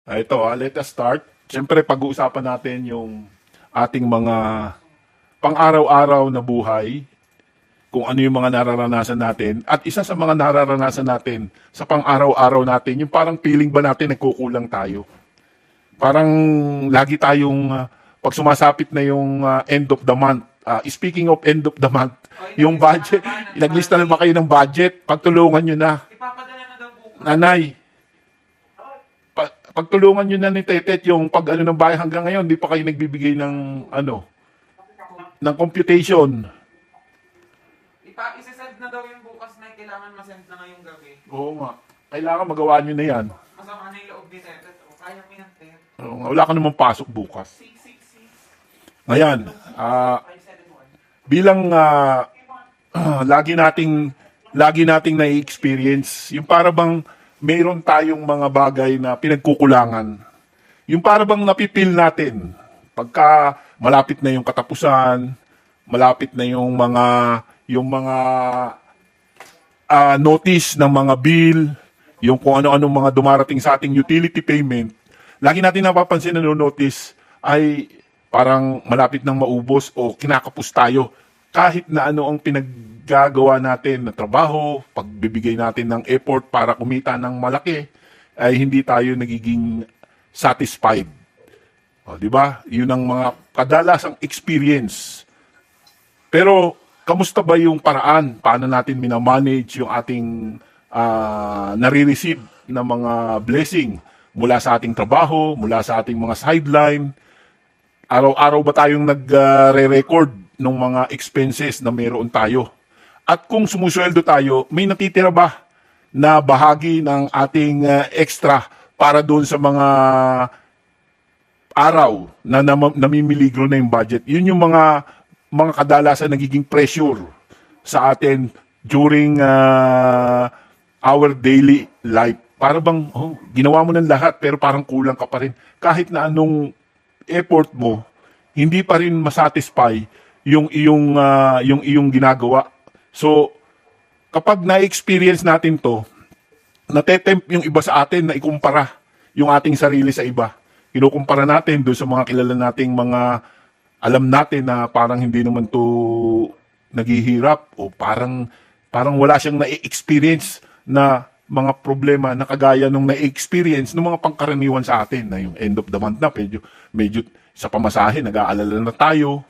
Ito, let us start. Siyempre, pag-uusapan natin yung ating mga pang-araw-araw na buhay, kung ano yung mga nararanasan natin. At isa sa mga nararanasan natin sa pang-araw-araw natin, yung parang feeling ba natin nagkukulang tayo. Parang lagi tayong, pag sumasapit na yung end of the month, speaking of end of the month, yung budget, naglista na ba kayo ng budget? Pagtulungan nyo na. Ipapadala na daw bukas. Nanay, pagtulungan nyo na ni Tetet yung pag ano ng bahay hanggang ngayon, di pa kayo nagbibigay ng ano, ng computation. Isasend na daw yung bukas na kailangan masend na ngayong gabi. Oo nga. Kailangan magawa nyo na yan. Masama na yung loob ni Tetet. O, kaya mo yan, Tet. Oo nga, wala ka namang pasok bukas. 666 Ngayon, 571. bilang lagi nating na-experience, yung para bang mayroon tayong mga bagay na pinagkukulangan. Yung para bang napipil natin pagka malapit na yung katapusan, malapit na yung mga notice ng mga bill, yung kung ano-anong mga dumarating sa ating utility payment, lagi natin napapansin na notice ay parang malapit nang maubos o kinakapos tayo. Kahit na ano ang pinaggagawa natin na trabaho, pagbibigay natin ng effort para kumita ng malaki, ay hindi tayo nagiging satisfied. O, di ba? Yun ang mga kadalasang experience. Pero, kamusta ba yung paraan? Paano natin minamanage yung ating nare-receive na mga blessing mula sa ating trabaho, mula sa ating mga sideline? Araw-araw ba tayong nagre-record ng mga expenses na mayroon tayo? At kung sumusweldo tayo, may natitira ba na bahagi ng ating extra para doon sa mga araw na namimiligro na yung budget? Yun yung mga kadalasan nagiging pressure sa atin during our daily life. Para bang, ginawa mo ng lahat pero parang kulang ka pa rin. Kahit na anong effort mo, hindi pa rin masatisfy yung iyong ginagawa. So, kapag na-experience natin to, natetempt yung iba sa atin na ikumpara yung ating sarili sa iba. Kinukumpara natin doon sa mga kilala nating mga alam natin na parang hindi naman to naghihirap o parang wala siyang na-experience na mga problema na kagaya nung na-experience ng mga pangkaraniwan sa atin na yung end of the month na medyo sa pamasahe nag-aalala na tayo.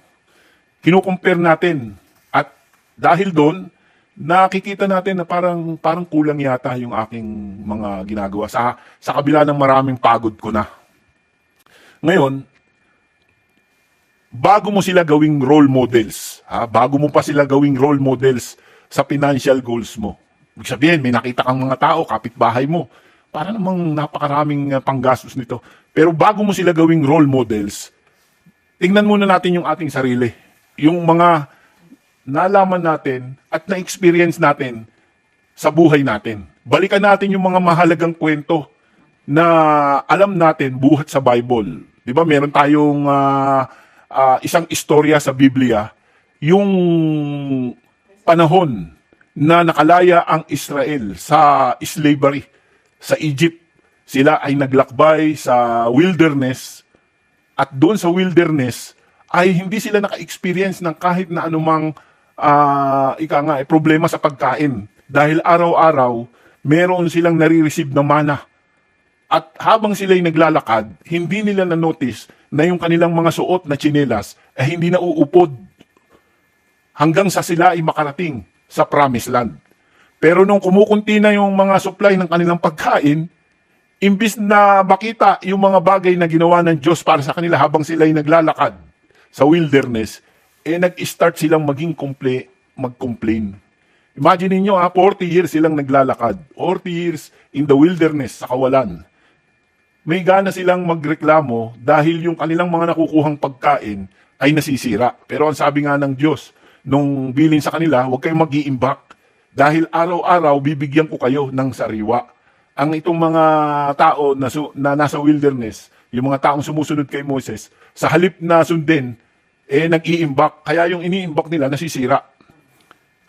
Kinukumpare natin at dahil doon nakikita natin na parang kulang yata yung aking mga ginagawa sa kabila ng maraming pagod ko na. Ngayon, bago mo sila gawing role models, bago mo pa sila gawing role models sa financial goals mo. Ibig sabihin, may nakita kang mga tao, kapitbahay mo, para namang napakaraming panggastos nito. Pero bago mo sila gawing role models, tingnan muna natin yung ating sarili. Yung mga nalaman natin at na-experience natin sa buhay natin. Balikan natin yung mga mahalagang kwento na alam natin buhat sa Bible. Di ba, meron tayong isang istorya sa Biblia, yung panahon na nakalaya ang Israel sa slavery sa Egypt. Sila ay naglakbay sa wilderness at doon sa wilderness ay hindi sila naka-experience ng kahit na anumang problema sa pagkain. Dahil araw-araw, meron silang nare-receive na mana. At habang sila'y naglalakad, hindi nila na-notice na yung kanilang mga suot na tsinelas ay hindi na uupod hanggang sa sila ay makarating sa promised land. Pero nung kumukunti na yung mga supply ng kanilang pagkain, imbis na makita yung mga bagay na ginawa ng Diyos para sa kanila habang sila ay naglalakad sa wilderness, nag-start silang mag-complain. Imagine niyo 40 years silang naglalakad, 40 years in the wilderness sa kawalan. May gana silang magreklamo dahil yung kanilang mga nakukuhang pagkain ay nasisira. Pero ang sabi nga ng Diyos, nung bilin sa kanila, huwag kayong mag-iimbak dahil araw-araw bibigyan ko kayo ng sariwa. Ang itong mga tao na nasa wilderness, yung mga taong sumusunod kay Moses, sa halip na sundin, nag-iimbak. Kaya yung iniimbak nila nasisira.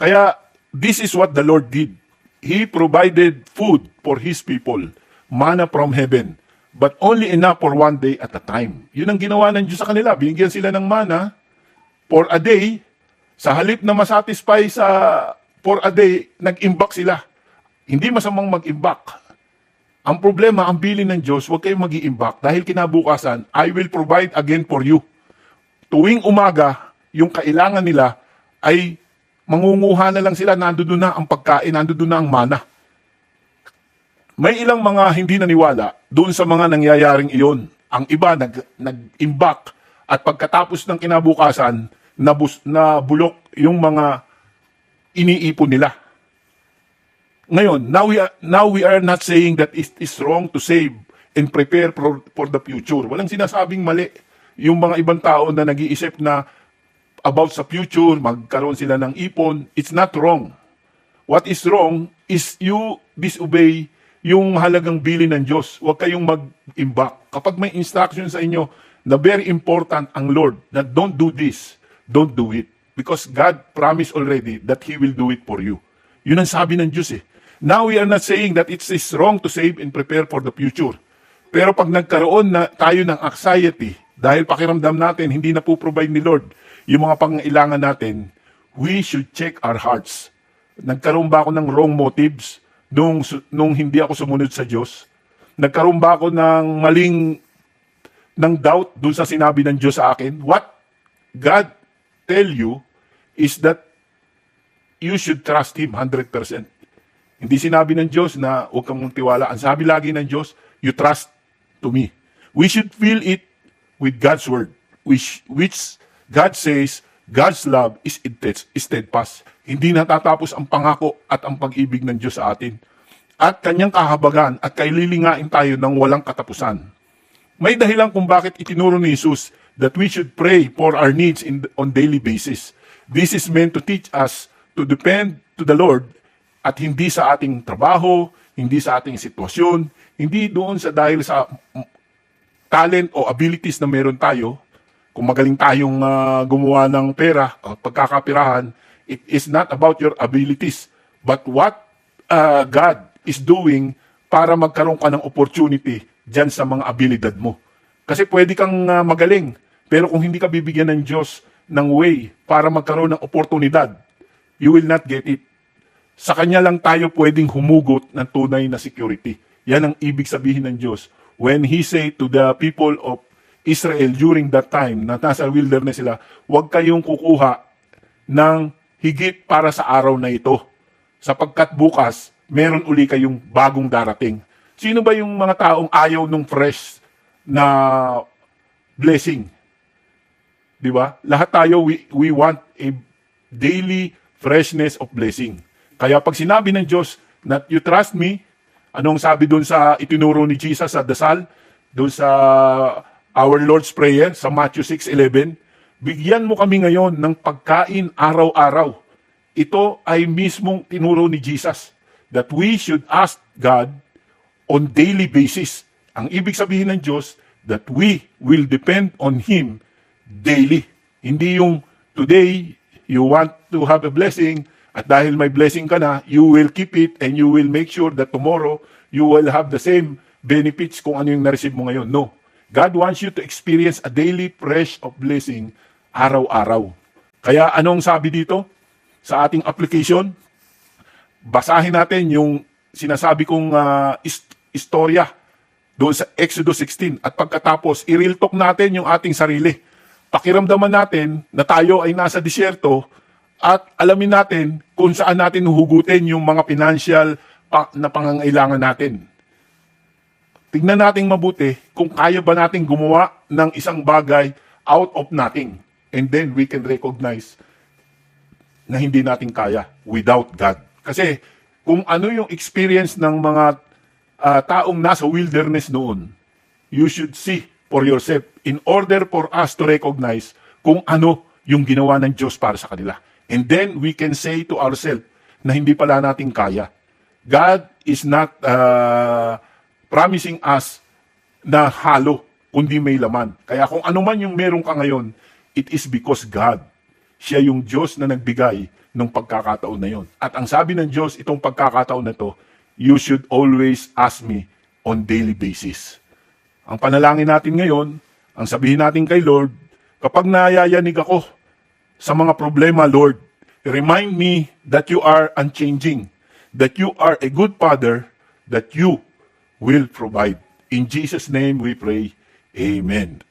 Kaya this is what the Lord did. He provided food for His people, manna from heaven. but only enough for one day at a time. Yun ang ginawa ng Diyos sa kanila. Binigyan sila ng mana for a day. Sa halip na masatisfy sa for a day, nag-imbak sila. Hindi masamang mag-imbak. Ang problema, ang bilin ng Diyos, huwag kayong mag-iimbak dahil kinabukasan, I will provide again for you. Tuwing umaga, yung kailangan nila ay mangunguha na lang sila, nandoon na ang pagkain, nandoon na ang mana. May ilang mga hindi naniwala doon sa mga nangyayaring iyon. Ang iba nag-imbak at pagkatapos ng kinabukasan, nabulok yung mga iniipon nila. Ngayon, now we are not saying that it is wrong to save and prepare for the future. Walang sinasabing mali. Yung mga ibang tao na nag-iisip na about sa future, magkaroon sila ng ipon, it's not wrong. What is wrong is you disobey yung halagang bilin ng Diyos. Huwag kayong mag-imbak. Kapag may instruction sa inyo na very important ang Lord, na don't do this, don't do it. Because God promised already that He will do it for you. Yun ang sabi ng Diyos eh. Now we are not saying that it is wrong to save and prepare for the future. Pero pag nagkaroon na tayo ng anxiety, dahil pakiramdam natin hindi na po provide ni Lord yung mga pangailangan natin, we should check our hearts. Nagkaroon ba ako ng wrong motives nung hindi ako sumunod sa Diyos? Nagkaroon ba ako ng ng doubt dun sa sinabi ng Diyos sa akin? What God tell you is that you should trust Him 100%. Hindi sinabi ng Diyos na huwag kang tiwala. Ang sabi lagi ng Diyos, you trust to me. We should feel it with God's word, which God says, God's love is steadfast. Hindi natatapos ang pangako at ang pag-ibig ng Diyos sa atin. At kanyang kahabagan at kaililingain tayo ng walang katapusan. May dahilan kung bakit itinuro ni Jesus that we should pray for our needs on daily basis. This is meant to teach us to depend to the Lord at hindi sa ating trabaho, hindi sa ating sitwasyon, hindi doon sa dahil sa talent o abilities na meron tayo. Kung magaling tayong gumawa ng pera o pagkakapirahan, it is not about your abilities, but what God is doing para magkaroon ka ng opportunity dyan sa mga abilidad mo. Kasi pwede kang magaling, pero kung hindi ka bibigyan ng Diyos ng way para magkaroon ng oportunidad, you will not get it. Sa Kanya lang tayo pwedeng humugot ng tunay na security. Yan ang ibig sabihin ng Diyos. When He said to the people of Israel during that time, na nasa wilderness sila, huwag kayong kukuha ng higit para sa araw na ito. Sapagkat bukas, meron uli kayong bagong darating. Sino ba yung mga taong ayaw nung fresh na blessing? Di ba? Lahat tayo, we want a daily freshness of blessing. Kaya pag sinabi ng Diyos, that you trust me, anong sabi doon sa itinuro ni Jesus sa dasal, doon sa our Lord's Prayer, sa Matthew 6:11, bigyan mo kami ngayon ng pagkain araw-araw. Ito ay mismong tinuro ni Jesus, that we should ask God on daily basis. Ang ibig sabihin ng Diyos, that we will depend on Him daily. Hindi yung today, you want to have a blessing, at dahil may blessing ka na, you will keep it and you will make sure that tomorrow, you will have the same benefits kung ano yung na-receive mo ngayon. No. God wants you to experience a daily fresh of blessing araw-araw. Kaya anong sabi dito sa ating application? Basahin natin yung sinasabi kong istorya doon sa Exodus 16. At pagkatapos, i-real talk natin yung ating sarili. Pakiramdaman natin na tayo ay nasa disyerto at alamin natin kung saan natin huhugutin yung mga financial na pangangailangan natin. Tignan natin mabuti kung kaya ba natin gumawa ng isang bagay out of nothing. And then we can recognize na hindi natin kaya without God. Kasi kung ano yung experience ng mga taong nasa wilderness noon, you should see for yourself in order for us to recognize kung ano yung ginawa ng Diyos para sa kanila. And then we can say to ourselves na hindi pala natin kaya. God is not promising us na halo, kundi may laman. Kaya kung ano man yung meron ka ngayon, it is because God. Siya yung Diyos na nagbigay ng pagkakataon na yon. At ang sabi ng Diyos, itong pagkakataon na to, you should always ask me on daily basis. Ang panalangin natin ngayon, ang sabihin natin kay Lord, kapag nayayanig ako sa mga problema, Lord, remind me that you are unchanging, that you are a good Father, that you will provide. In Jesus' name we pray. Amen.